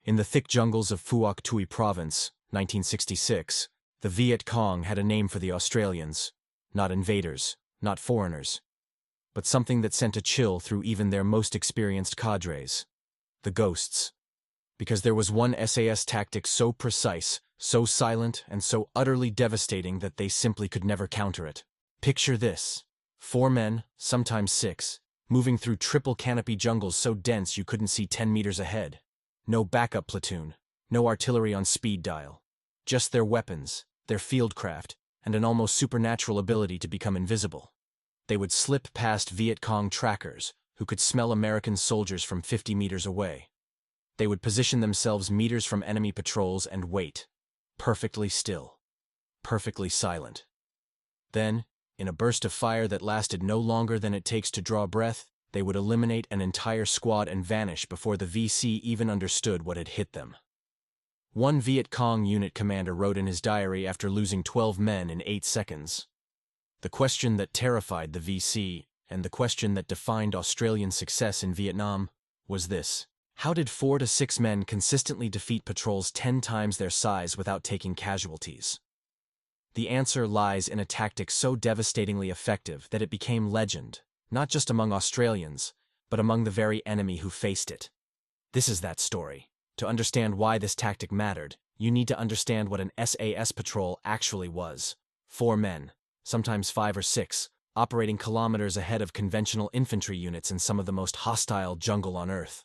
In the thick jungles of Phuoc Tuy province, 1966, the Viet Cong had a name for the Australians. Not invaders, not foreigners, but something that sent a chill through even their most experienced cadres. The ghosts. Because there was one SAS tactic so precise, so silent, and so utterly devastating that they simply could never counter it. Picture this. 4 men, sometimes 6, moving through triple canopy jungles so dense you couldn't see 10 meters ahead. No backup platoon, no artillery on speed dial. Just their weapons, their fieldcraft, and an almost supernatural ability to become invisible. They would slip past Viet Cong trackers, who could smell American soldiers from 50 meters away. They would position themselves meters from enemy patrols and wait, perfectly still, perfectly silent. Then, in a burst of fire that lasted no longer than it takes to draw breath, they would eliminate an entire squad and vanish before the VC even understood what had hit them. One Viet Cong unit commander wrote in his diary after losing 12 men in 8 seconds. The question that terrified the VC, and the question that defined Australian success in Vietnam, was this: how did 4 to 6 men consistently defeat patrols 10 times their size without taking casualties? The answer lies in a tactic so devastatingly effective that it became legend, not just among Australians, but among the very enemy who faced it. This is that story. To understand why this tactic mattered, you need to understand what an SAS patrol actually was. 4 men, sometimes 5 or 6, operating kilometers ahead of conventional infantry units in some of the most hostile jungle on Earth.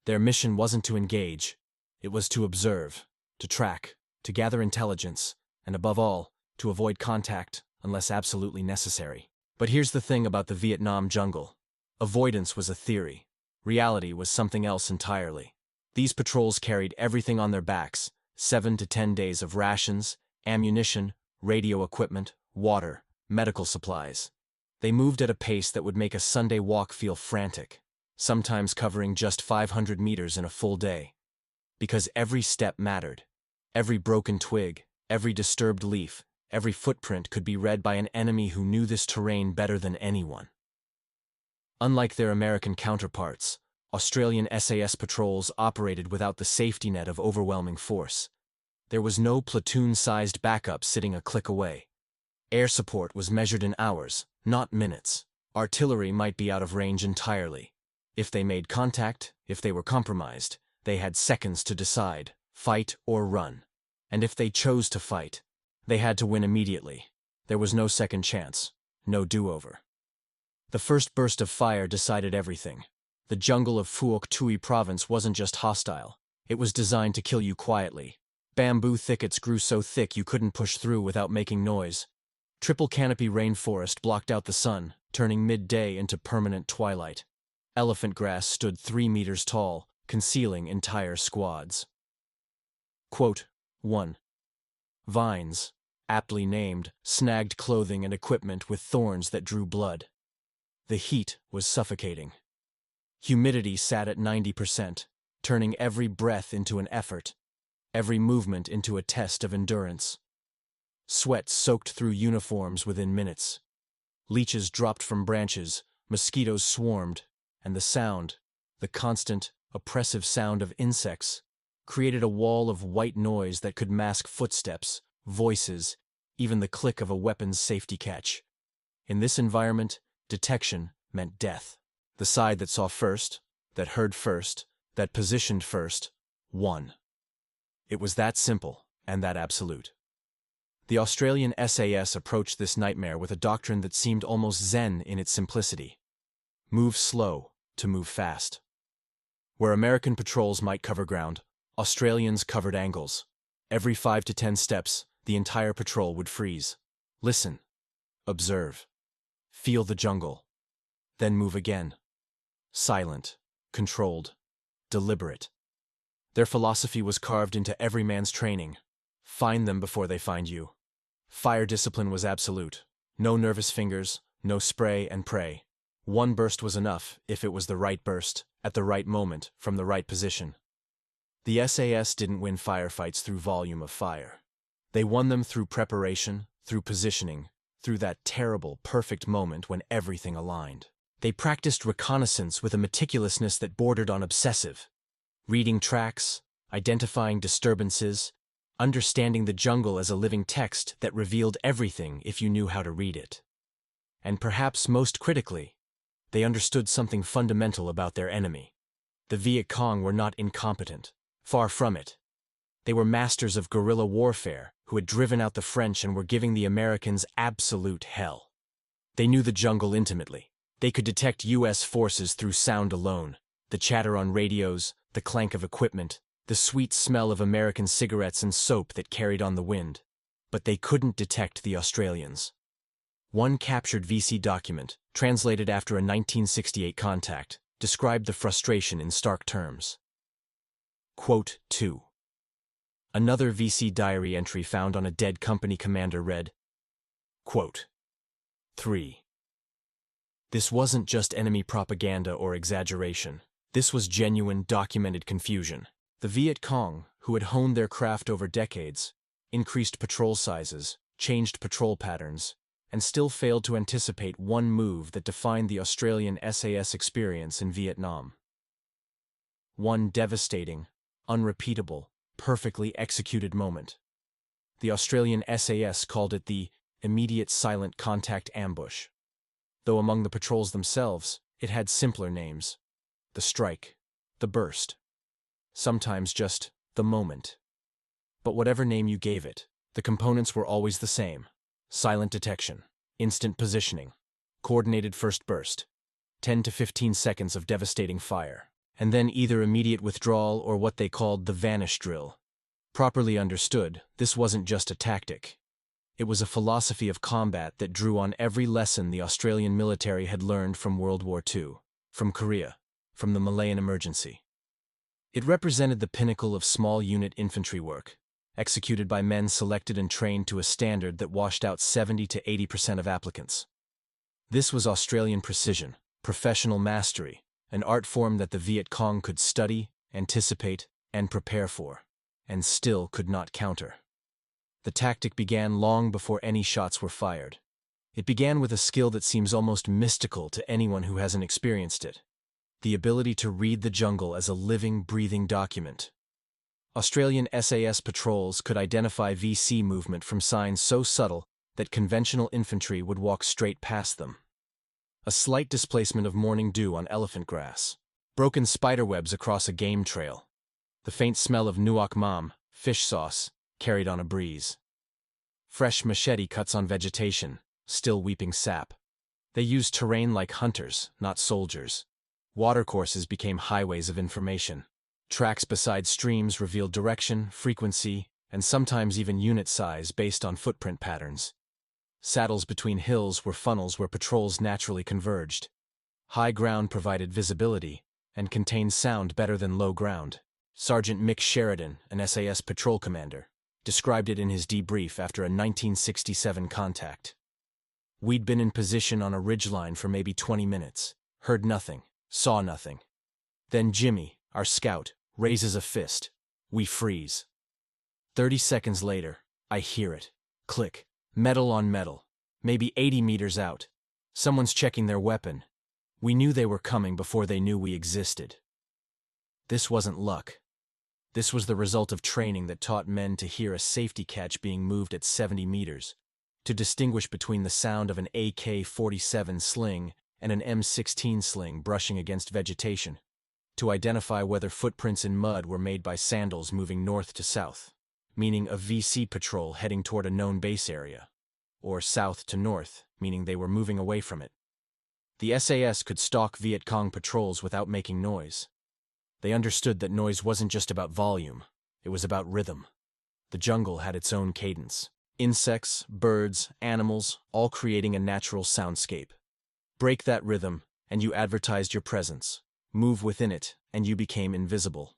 Their mission wasn't to engage, it was to observe, to track, to gather intelligence, and above all, to avoid contact unless absolutely necessary. But here's the thing about the Vietnam jungle. Avoidance was a theory. Reality was something else entirely. These patrols carried everything on their backs: 7 to 10 days of rations, ammunition, radio equipment, water, medical supplies. They moved at a pace that would make a Sunday walk feel frantic, sometimes covering just 500 meters in a full day. Because every step mattered. Every broken twig, every disturbed leaf, every footprint could be read by an enemy who knew this terrain better than anyone. Unlike their American counterparts, Australian SAS patrols operated without the safety net of overwhelming force. There was no platoon-sized backup sitting a click away. Air support was measured in hours, not minutes. Artillery might be out of range entirely. If they made contact, if they were compromised, they had seconds to decide, fight or run. And if they chose to fight, they had to win immediately. There was no second chance, no do-over. The first burst of fire decided everything. The jungle of Phuoc Tuy province wasn't just hostile, it was designed to kill you quietly. Bamboo thickets grew so thick you couldn't push through without making noise. Triple canopy rainforest blocked out the sun, turning midday into permanent twilight. Elephant grass stood 3 meters tall, concealing entire squads. Quote 1. Vines, aptly named, snagged clothing and equipment with thorns that drew blood. The heat was suffocating. Humidity sat at 90%, turning every breath into an effort, every movement into a test of endurance. Sweat soaked through uniforms within minutes. Leeches dropped from branches, mosquitoes swarmed, and the sound, the constant, oppressive sound of insects, created a wall of white noise that could mask footsteps, voices, even the click of a weapon's safety catch. In this environment, detection meant death. The side that saw first, that heard first, that positioned first, won. It was that simple and that absolute. The Australian SAS approached this nightmare with a doctrine that seemed almost zen in its simplicity. Move slow to move fast. Where American patrols might cover ground, Australians covered angles. Every 5 to 10 steps, the entire patrol would freeze. Listen. Observe. Feel the jungle. Then move again. Silent, controlled, deliberate. Their philosophy was carved into every man's training. Find them before they find you. Fire discipline was absolute. No nervous fingers, no spray and pray. One burst was enough, if it was the right burst, at the right moment, from the right position. The SAS didn't win firefights through volume of fire. They won them through preparation, through positioning, through that terrible, perfect moment when everything aligned. They practiced reconnaissance with a meticulousness that bordered on obsessive. Reading tracks, identifying disturbances, understanding the jungle as a living text that revealed everything if you knew how to read it. And perhaps most critically, they understood something fundamental about their enemy. The Viet Cong were not incompetent. Far from it. They were masters of guerrilla warfare who had driven out the French and were giving the Americans absolute hell. They knew the jungle intimately. They could detect U.S. forces through sound alone, the chatter on radios, the clank of equipment, the sweet smell of American cigarettes and soap that carried on the wind. But they couldn't detect the Australians. One captured VC document, translated after a 1968 contact, described the frustration in stark terms. Quote 2. Another VC diary entry found on a dead company commander read, quote, 3. This wasn't just enemy propaganda or exaggeration. This was genuine, documented confusion. The Viet Cong, who had honed their craft over decades, increased patrol sizes, changed patrol patterns, and still failed to anticipate one move that defined the Australian SAS experience in Vietnam. One devastating, unrepeatable, perfectly executed moment. The Australian SAS called it the immediate silent contact ambush. Though among the patrols themselves, it had simpler names. The strike, the burst, sometimes just the moment. But whatever name you gave it, the components were always the same. Silent detection, instant positioning, coordinated first burst, 10 to 15 seconds of devastating fire, and then either immediate withdrawal or what they called the Vanish drill. Properly understood, this wasn't just a tactic. It was a philosophy of combat that drew on every lesson the Australian military had learned from World War II, from Korea, from the Malayan emergency. It represented the pinnacle of small unit infantry work, executed by men selected and trained to a standard that washed out 70 to 80% of applicants. This was Australian precision, professional mastery, an art form that the Viet Cong could study, anticipate, and prepare for, and still could not counter. The tactic began long before any shots were fired. It began with a skill that seems almost mystical to anyone who hasn't experienced it: the ability to read the jungle as a living, breathing document. Australian SAS patrols could identify VC movement from signs so subtle that conventional infantry would walk straight past them. A slight displacement of morning dew on elephant grass, broken spiderwebs across a game trail, the faint smell of nuoc mam, fish sauce, carried on a breeze. Fresh machete cuts on vegetation, still weeping sap. They used terrain like hunters, not soldiers. Watercourses became highways of information. Tracks beside streams revealed direction, frequency, and sometimes even unit size based on footprint patterns. Saddles between hills were funnels where patrols naturally converged. High ground provided visibility and contained sound better than low ground. Sergeant Mick Sheridan, an SAS patrol commander, described it in his debrief after a 1967 contact. We'd been in position on a ridgeline for maybe 20 minutes, heard nothing, saw nothing. Then Jimmy, our scout, raises a fist. We freeze. 30 seconds later, I hear it. Click. Metal on metal. Maybe 80 meters out. Someone's checking their weapon. We knew they were coming before they knew we existed. This wasn't luck. This was the result of training that taught men to hear a safety catch being moved at 70 meters, to distinguish between the sound of an AK-47 sling and an M16 sling brushing against vegetation, to identify whether footprints in mud were made by sandals moving north to south, meaning a VC patrol heading toward a known base area, or south to north, meaning they were moving away from it. The SAS could stalk Viet Cong patrols without making noise. They understood that noise wasn't just about volume, it was about rhythm. The jungle had its own cadence. Insects, birds, animals, all creating a natural soundscape. Break that rhythm, and you advertised your presence. Move within it, and you became invisible.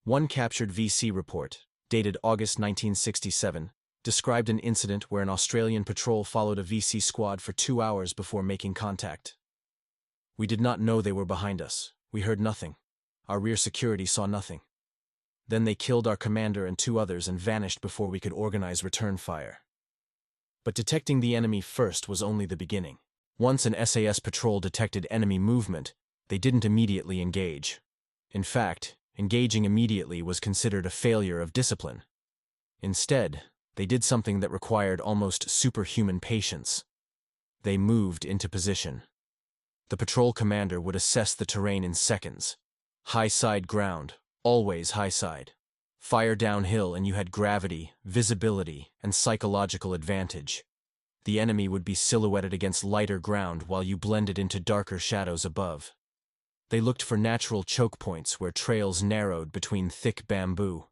One captured VC report, dated August 1967, described an incident where an Australian patrol followed a VC squad for 2 hours before making contact. We did not know they were behind us. We heard nothing. Our rear security saw nothing. Then they killed our commander and 2 others and vanished before we could organize return fire. But detecting the enemy first was only the beginning. Once an SAS patrol detected enemy movement, they didn't immediately engage. In fact, Engaging immediately was considered a failure of discipline. Instead, they did something that required almost superhuman patience. They moved into position. The patrol commander would assess the terrain in seconds. High side ground, always high side. Fire downhill and you had gravity, visibility, and psychological advantage. The enemy would be silhouetted against lighter ground while you blended into darker shadows above. They looked for natural choke points where trails narrowed between thick bamboo,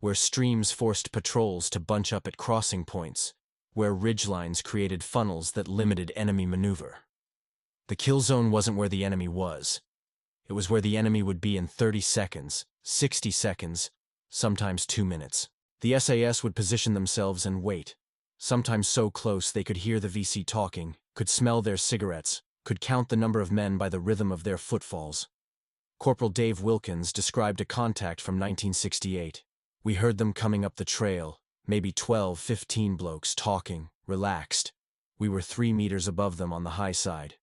where streams forced patrols to bunch up at crossing points, where ridgelines created funnels that limited enemy maneuver. The kill zone wasn't where the enemy was. It was where the enemy would be in 30 seconds, 60 seconds, sometimes 2 minutes. The SAS would position themselves and wait, sometimes so close they could hear the VC talking, could smell their cigarettes, could count the number of men by the rhythm of their footfalls. Corporal Dave Wilkins described a contact from 1968. We heard them coming up the trail, maybe 12, 15 blokes talking, relaxed. We were 3 meters above them on the high side.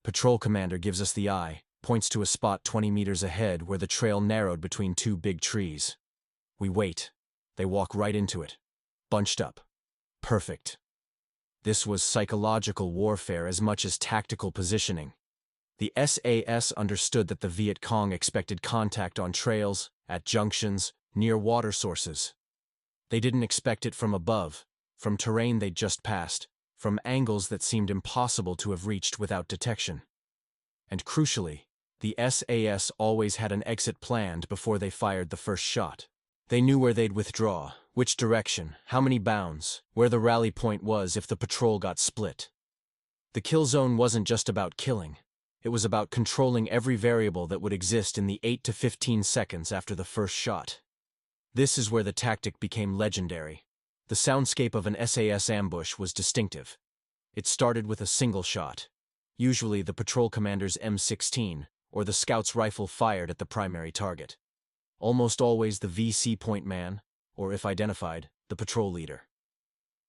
Patrol commander gives us the eye, points to a spot 20 meters ahead where the trail narrowed between 2 big trees. We wait. They walk right into it. Bunched up. Perfect. This was psychological warfare as much as tactical positioning. The SAS understood that the Viet Cong expected contact on trails, at junctions, near water sources. They didn't expect it from above, from terrain they'd just passed, from angles that seemed impossible to have reached without detection. And crucially, the SAS always had an exit planned before they fired the first shot. They knew where they'd withdraw, which direction, how many bounds, where the rally point was if the patrol got split. The kill zone wasn't just about killing. It was about controlling every variable that would exist in the 8 to 15 seconds after the first shot. This is where the tactic became legendary. The soundscape of an SAS ambush was distinctive. It started with a single shot, usually the patrol commander's M16, or the scout's rifle fired at the primary target. Almost always the VC point man, or if identified, the patrol leader.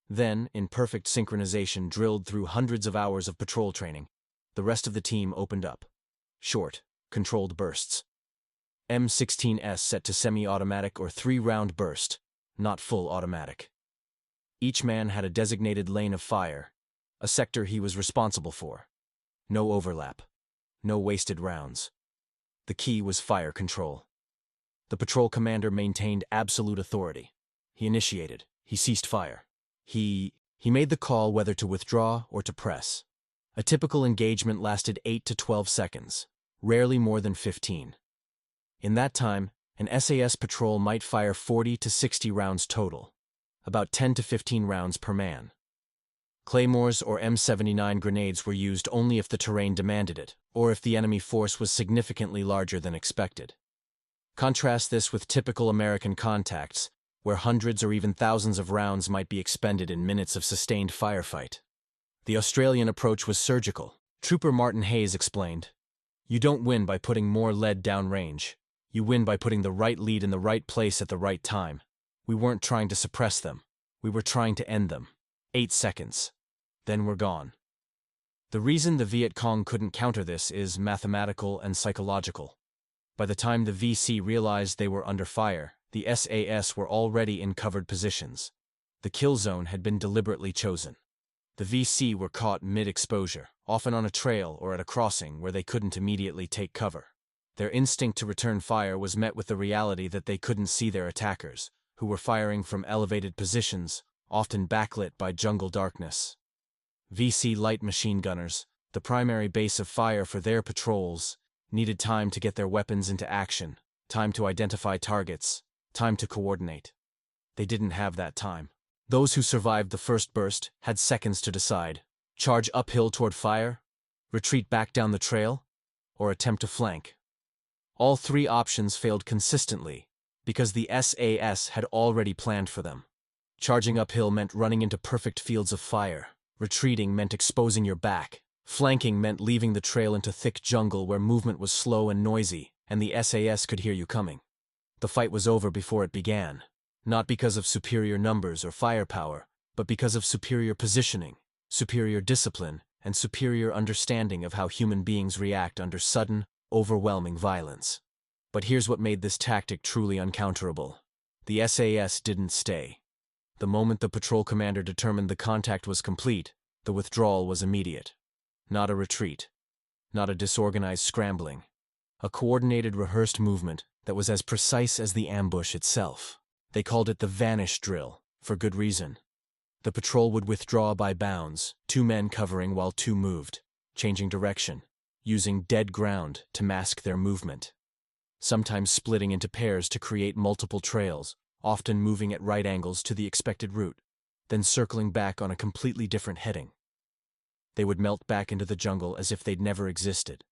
Then, in perfect synchronization drilled through hundreds of hours of patrol training, the rest of the team opened up. Short, controlled bursts. M16S set to semi-automatic or 3-round burst, not full automatic. Each man had a designated lane of fire, a sector he was responsible for. No overlap. No wasted rounds. The key was fire control. The patrol commander maintained absolute authority. He initiated. He ceased fire. He made the call whether to withdraw or to press. A typical engagement lasted 8 to 12 seconds, rarely more than 15. In that time, an SAS patrol might fire 40 to 60 rounds total, about 10 to 15 rounds per man. Claymores or M79 grenades were used only if the terrain demanded it, or if the enemy force was significantly larger than expected. Contrast this with typical American contacts, where hundreds or even thousands of rounds might be expended in minutes of sustained firefight. The Australian approach was surgical. Trooper Martin Hayes explained, "You don't win by putting more lead downrange. You win by putting the right lead in the right place at the right time. We weren't trying to suppress them. We were trying to end them. 8 seconds. Then we're gone." The reason the Viet Cong couldn't counter this is mathematical and psychological. By the time the VC realized they were under fire, the SAS were already in covered positions. The kill zone had been deliberately chosen. The VC were caught mid-exposure, often on a trail or at a crossing where they couldn't immediately take cover. Their instinct to return fire was met with the reality that they couldn't see their attackers, who were firing from elevated positions, often backlit by jungle darkness. VC light machine gunners, the primary base of fire for their patrols, needed time to get their weapons into action, time to identify targets, time to coordinate. They didn't have that time. Those who survived the first burst had seconds to decide: charge uphill toward fire, retreat back down the trail, or attempt to flank. All 3 options failed consistently because the SAS had already planned for them. Charging uphill meant running into perfect fields of fire. Retreating meant exposing your back. Flanking meant leaving the trail into thick jungle where movement was slow and noisy, and the SAS could hear you coming. The fight was over before it began, not because of superior numbers or firepower, but because of superior positioning, superior discipline, and superior understanding of how human beings react under sudden, overwhelming violence. But here's what made this tactic truly uncounterable. The SAS didn't stay. The moment the patrol commander determined the contact was complete, the withdrawal was immediate. Not a retreat. Not a disorganized scrambling. A coordinated, rehearsed movement that was as precise as the ambush itself. They called it the Vanish drill, for good reason. The patrol would withdraw by bounds, 2 men covering while 2 moved, changing direction, using dead ground to mask their movement. Sometimes splitting into pairs to create multiple trails, often moving at right angles to the expected route, then circling back on a completely different heading. They would melt back into the jungle as if they'd never existed.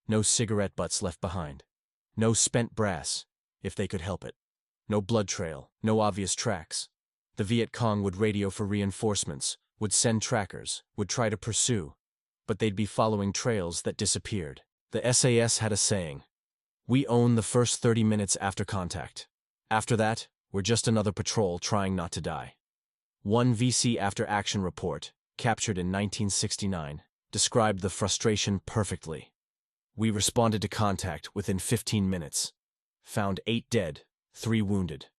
No cigarette butts left behind. No spent brass, if they could help it. No blood trail, no obvious tracks. The Viet Cong would radio for reinforcements, would send trackers, would try to pursue, but they'd be following trails that disappeared. The SAS had a saying: "We own the first 30 minutes after contact. After that, we're just another patrol trying not to die." One VC after-action report, captured in 1969, described the frustration perfectly. "We responded to contact within 15 minutes. Found 8 dead, 3 wounded.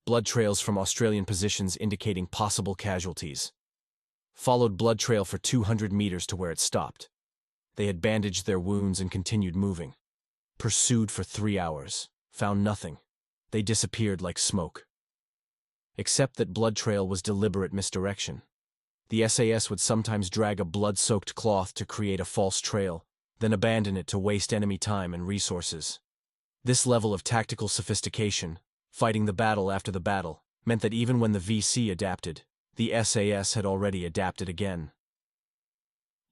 Blood trails from Australian positions indicating possible casualties. Followed blood trail for 200 meters to where it stopped. They had bandaged their wounds and continued moving. Pursued for 3 hours. Found nothing. They disappeared like smoke." Except that blood trail was deliberate misdirection. The SAS would sometimes drag a blood-soaked cloth to create a false trail, then abandon it to waste enemy time and resources. This level of tactical sophistication, fighting the battle after the battle, meant that even when the VC adapted, the SAS had already adapted again.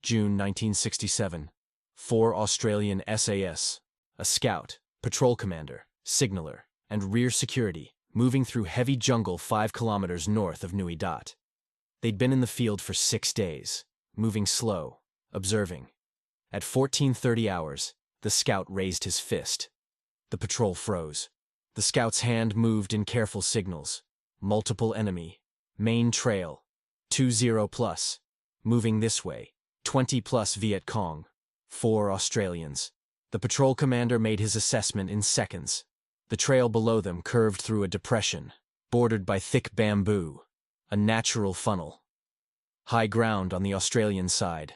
June 1967. 4 Australian SAS, a scout, patrol commander, signaller, and rear security, moving through heavy jungle 5 kilometers north of Nui Dat. They'd been in the field for 6 days, moving slow, observing. At 14:30 hours, the scout raised his fist. The patrol froze. The scout's hand moved in careful signals. Multiple enemy. Main trail. 20+. Moving this way. 20+ Viet Cong. 4 Australians. The patrol commander made his assessment in seconds. The trail below them curved through a depression, bordered by thick bamboo. A natural funnel. High ground on the Australian side.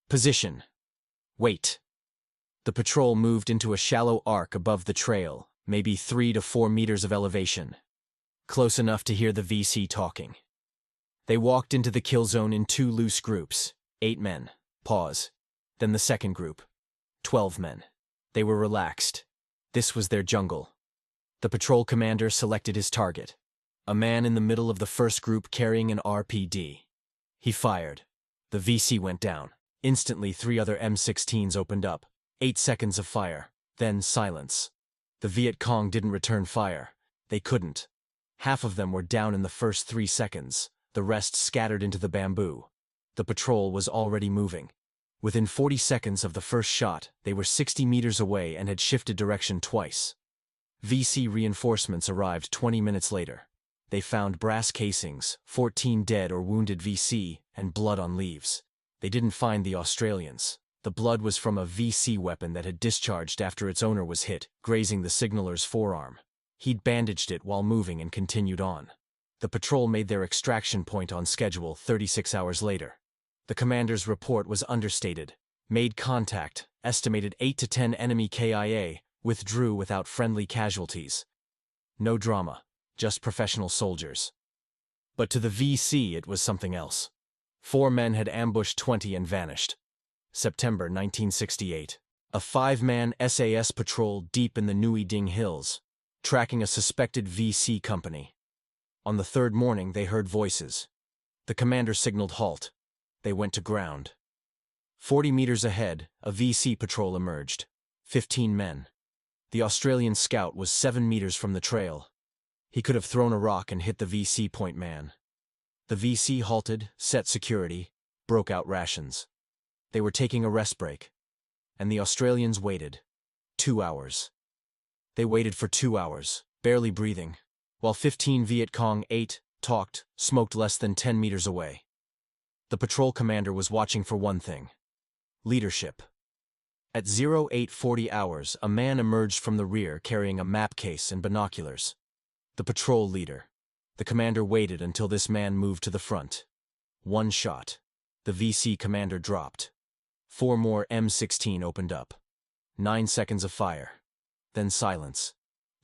Position. Wait. The patrol moved into a shallow arc above the trail, maybe 3 to 4 meters of elevation. Close enough to hear the VC talking. They walked into the kill zone in 2 loose groups, 8 men. Pause. Then the second group. 12 men. They were relaxed. This was their jungle. The patrol commander selected his target. A man in the middle of the first group carrying an RPD. He fired. The VC went down. Instantly 3 other M16s opened up. 8 seconds of fire. Then silence. The Viet Cong didn't return fire. They couldn't. Half of them were down in the first 3 seconds. The rest scattered into the bamboo. The patrol was already moving. Within 40 seconds of the first shot, they were 60 meters away and had shifted direction twice. VC reinforcements arrived 20 minutes later. They found brass casings, 14 dead or wounded VC, and blood on leaves. They didn't find the Australians. The blood was from a VC weapon that had discharged after its owner was hit, grazing the signaler's forearm. He'd bandaged it while moving and continued on. The patrol made their extraction point on schedule 36 hours later. The commander's report was understated. Made contact, estimated 8 to 10 enemy KIA, withdrew without friendly casualties. No drama, just professional soldiers. But to the VC it was something else. 4 men had ambushed 20 and vanished. September 1968. A 5-man SAS patrol deep in the Nui Ding Hills, tracking a suspected VC company. On the 3rd morning they heard voices. The commander signaled halt. They went to ground. 40 meters ahead, a VC patrol emerged. 15 men. The Australian scout was 7 meters from the trail. He could have thrown a rock and hit the VC point man. The VC halted, set security, broke out rations. They were taking a rest break. And the Australians waited. 2 hours. They waited for 2 hours, barely breathing, while 15 Viet Cong ate, talked, smoked less than 10 meters away. The patrol commander was watching for one thing: leadership. At 0840 hours, a man emerged from the rear carrying a map case and binoculars. The patrol leader. The commander waited until this man moved to the front. One shot. The VC commander dropped. 4 more M16 opened up. 9 seconds of fire. Then silence.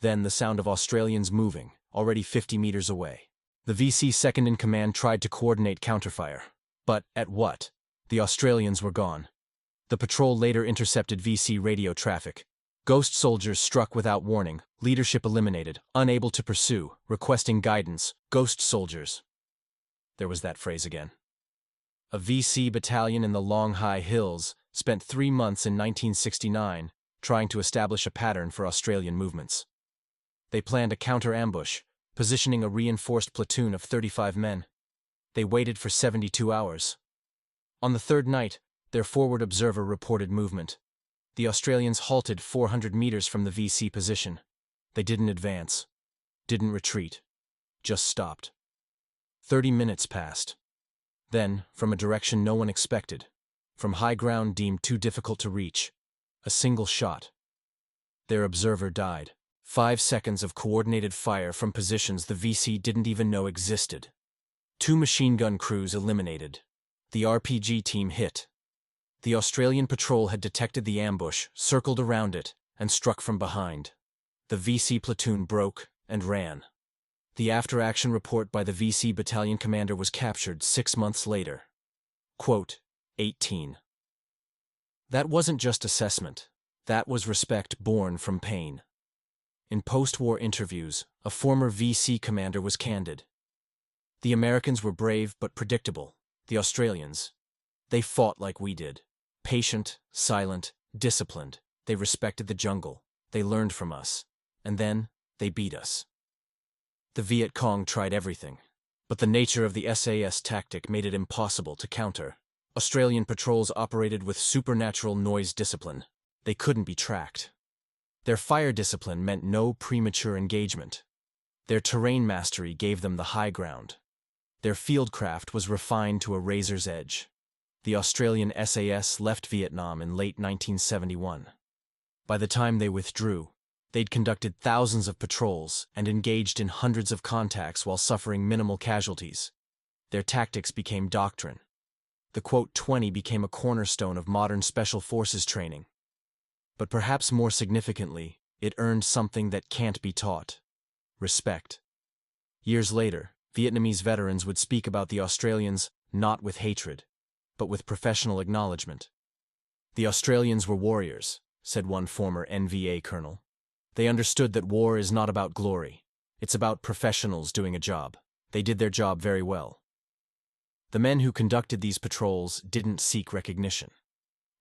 Then the sound of Australians moving, already 50 meters away. The VC second-in-command tried to coordinate counterfire. But, at what? The Australians were gone. The patrol later intercepted VC radio traffic. Ghost soldiers struck without warning, leadership eliminated, unable to pursue, requesting guidance, ghost soldiers. There was that phrase again. A VC battalion in the Long High Hills spent 3 months in 1969 trying to establish a pattern for Australian movements. They planned a counter-ambush, positioning a reinforced platoon of 35 men. They waited for 72 hours. On the third night, their forward observer reported movement. The Australians halted 400 meters from the VC position. They didn't advance, didn't retreat, just stopped. 30 minutes passed. Then, from a direction no one expected, from high ground deemed too difficult to reach, a single shot. Their observer died. 5 seconds of coordinated fire from positions the VC didn't even know existed. 2 machine gun crews eliminated. The RPG team hit. The Australian patrol had detected the ambush, circled around it, and struck from behind. The VC platoon broke and ran. The after-action report by the VC battalion commander was captured 6 months later. Quote, 18. That wasn't just assessment. That was respect born from pain. In post-war interviews, a former VC commander was candid. The Americans were brave but predictable. The Australians, they fought like we did. Patient, silent, disciplined. They respected the jungle. They learned from us. And then, they beat us. The Viet Cong tried everything. But the nature of the SAS tactic made it impossible to counter. Australian patrols operated with supernatural noise discipline. They couldn't be tracked. Their fire discipline meant no premature engagement. Their terrain mastery gave them the high ground. Their fieldcraft was refined to a razor's edge. The Australian SAS left Vietnam in late 1971. By the time they withdrew, they'd conducted thousands of patrols and engaged in hundreds of contacts while suffering minimal casualties. Their tactics became doctrine. The Quote 20 became a cornerstone of modern special forces training. But perhaps more significantly, it earned something that can't be taught: respect. Years later, Vietnamese veterans would speak about the Australians not with hatred, but with professional acknowledgement. The Australians were warriors, said one former NVA colonel. They understood that war is not about glory. It's about professionals doing a job. They did their job very well. The men who conducted these patrols didn't seek recognition.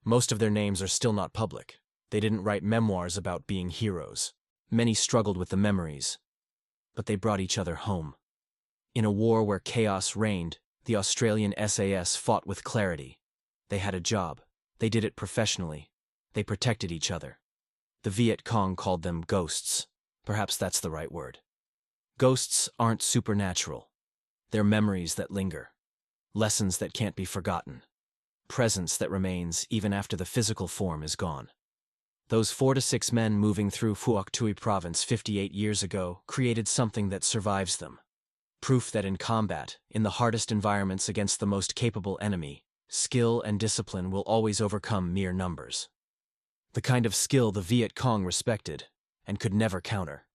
Most of their names are still not public. They didn't write memoirs about being heroes. Many struggled with the memories. But they brought each other home. In a war where chaos reigned, the Australian SAS fought with clarity. They had a job. They did it professionally. They protected each other. The Viet Cong called them ghosts. Perhaps that's the right word. Ghosts aren't supernatural. They're memories that linger. Lessons that can't be forgotten. Presence that remains even after the physical form is gone. Those 4 to 6 men moving through Phuoc Tuy province 58 years ago created something that survives them. Proof that in combat, in the hardest environments against the most capable enemy, skill and discipline will always overcome mere numbers. The kind of skill the Viet Cong respected and could never counter.